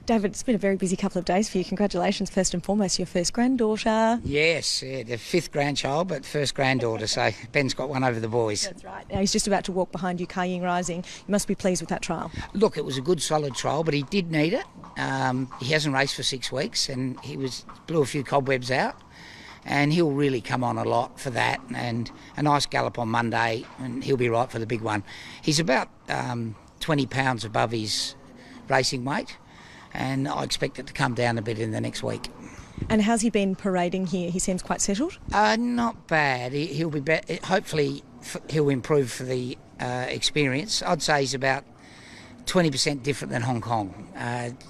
David, it's been a very busy couple of days for you. Congratulations, first and foremost, your first granddaughter. Yes, the fifth grandchild, but first granddaughter, so Ben's got one over the boys. That's right. Now he's just about to walk behind you, Ying Rising. You must be pleased with that trial. Look, it was a good, solid trial, but he did need it. He hasn't raced for 6 weeks, and he blew a few cobwebs out, and he'll really come on a lot for that, and a nice gallop on Monday, and he'll be right for the big one. He's about 20 pounds above his racing weight, and I expect it to come down a bit in the next week. And how's he been parading here? He seems quite settled. Not bad. He'll be better. Hopefully, he'll improve for the experience. I'd say he's about 20% different than Hong Kong,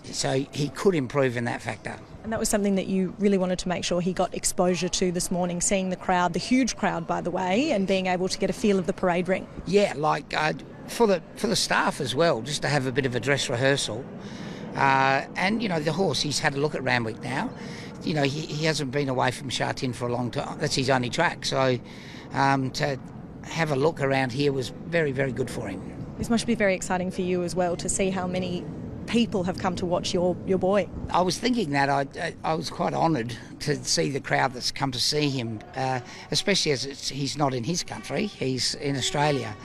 so he could improve in that factor. And that was something that you really wanted to make sure he got exposure to this morning, seeing the crowd, the huge crowd, by the way, and being able to get a feel of the parade ring. Yeah, like for the staff as well, just to have a bit of a dress rehearsal. And, you know, the horse, he's had a look at Randwick now. You know, he hasn't been away from Sha Tin for a long time. That's his only track. So to have a look around here was very, very good for him. This must be very exciting for you as well, to see how many people have come to watch your boy. I was thinking that I was quite honoured to see the crowd that's come to see him, especially as he's not in his country, he's in Australia.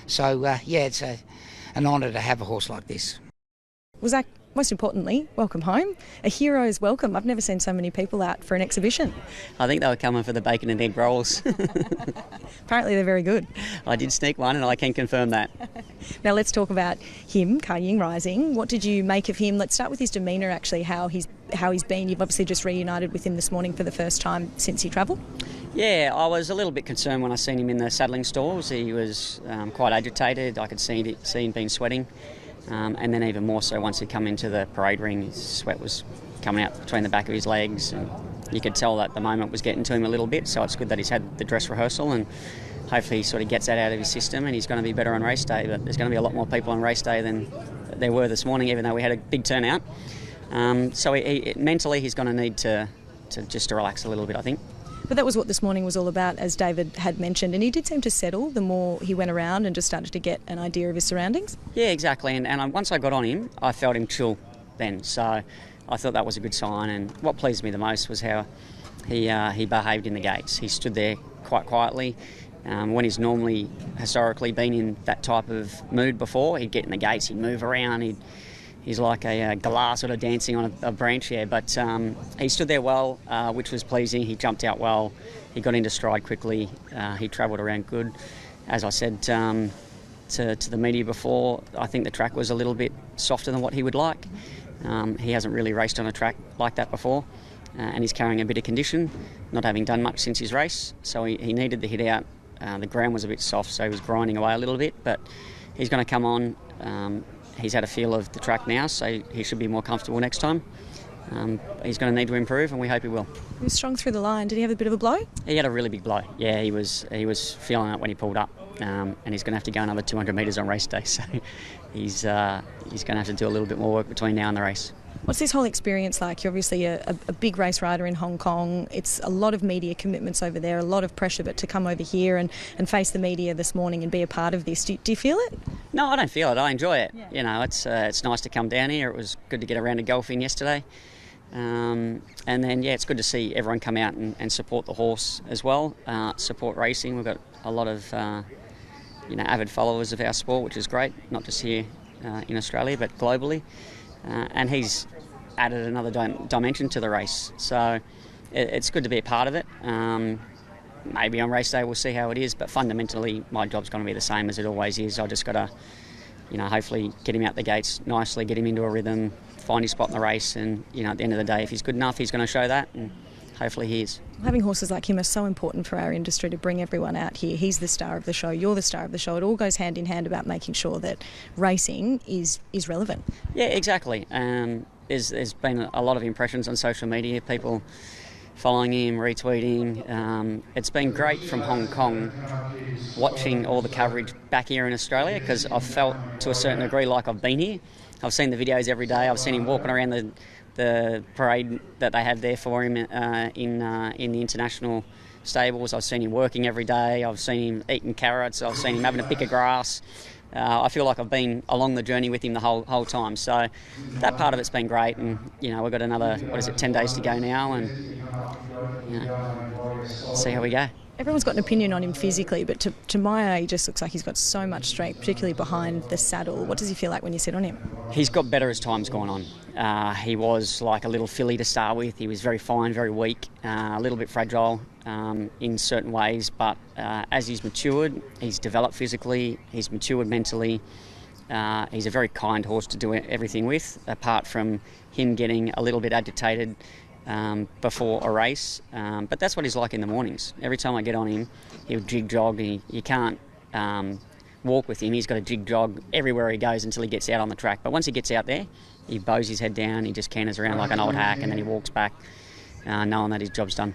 So, yeah, it's an honour to have a horse like this. Well, Zac, most importantly, welcome home. A hero's welcome. I've never seen so many people out for an exhibition. I think they were coming for the bacon and egg rolls. Apparently they're very good. I did sneak one and I can confirm that. Now let's talk about him, Ying Rising. What did you make of him? Let's start with his demeanour, actually, how he's been. You've obviously just reunited with him this morning for the first time since he travelled. Yeah, I was a little bit concerned when I seen him in the saddling stalls. He was quite agitated. I could see him being sweating. And then even more so once he come into the parade ring, his sweat was coming out between the back of his legs, and you could tell that the moment was getting to him a little bit. So it's good that he's had the dress rehearsal, and hopefully he sort of gets that out of his system and he's going to be better on race day. But there's going to be a lot more people on race day than there were this morning, even though we had a big turnout. So mentally he's going to need to relax a little bit, I think. But that was what this morning was all about, as David had mentioned, and he did seem to settle the more he went around and just started to get an idea of his surroundings. Yeah, exactly, and once I got on him, I felt him chill then, so I thought that was a good sign. And what pleased me the most was how he behaved in the gates. He stood there quite quietly. When he's normally, historically, been in that type of mood before, he'd get in the gates, he'd move around, he's like a galah sort of dancing on a branch here. But he stood there well, which was pleasing. He jumped out well. He got into stride quickly. He travelled around good. As I said to the media before, I think the track was a little bit softer than what he would like. He hasn't really raced on a track like that before, and he's carrying a bit of condition, not having done much since his race. So he needed the hit out. The ground was a bit soft, so he was grinding away a little bit, but he's going to come on. He's had a feel of the track now, so he should be more comfortable next time. He's going to need to improve, and we hope he will. He was strong through the line. Did he have a bit of a blow? He had a really big blow. Yeah, he was feeling it when he pulled up, and he's going to have to go another 200 metres on race day, so he's going to have to do a little bit more work between now and the race. What's this whole experience like? You're obviously a big race rider in Hong Kong. It's a lot of media commitments over there, a lot of pressure, but to come over here and face the media this morning and be a part of this, do you feel it? No, I don't feel it. I enjoy it. Yeah. You know, it's nice to come down here. It was good to get around to golfing yesterday. And then, yeah, it's good to see everyone come out and support the horse as well, support racing. We've got a lot of, avid followers of our sport, which is great, not just here in Australia, but globally. And he's added another dimension to the race. So it's good to be a part of it. Maybe on race day we'll see how it is, but fundamentally my job's going to be the same as it always is. I just got to, hopefully get him out the gates nicely, get him into a rhythm, find his spot in the race, and, at the end of the day, if he's good enough, he's going to show that, and hopefully he is. Having horses like him are so important for our industry to bring everyone out here. He's the star of the show, you're the star of the show. It all goes hand in hand about making sure that racing is relevant. Yeah, exactly. There's been a lot of impressions on social media, people following him, retweeting. It's been great from Hong Kong watching all the coverage back here in Australia, because I've felt to a certain degree like I've been here. I've seen the videos every day. I've seen him walking around the parade that they had there for him in the international stables. I've seen him working every day. I've seen him eating carrots. I've seen him having a pick of grass. I feel like I've been along the journey with him the whole time. So that part of it's been great, and we've got another 10 days to go now, and see how we go. Everyone's got an opinion on him physically, but to my eye, he just looks like he's got so much strength, particularly behind the saddle. What does he feel like when you sit on him? He's got better as time's gone on. He was like a little filly to start with. He was very fine, very weak, a little bit fragile in certain ways, but as he's matured, he's developed physically, he's matured mentally. He's a very kind horse to do everything with, apart from him getting a little bit agitated before a race, but that's what he's like in the mornings. Every time I get on him, he'll jig jog. You can't walk with him. He's got to jig jog everywhere he goes until he gets out on the track. But once he gets out there, he bows his head down, he just canters around like an old hack, and then he walks back knowing that his job's done.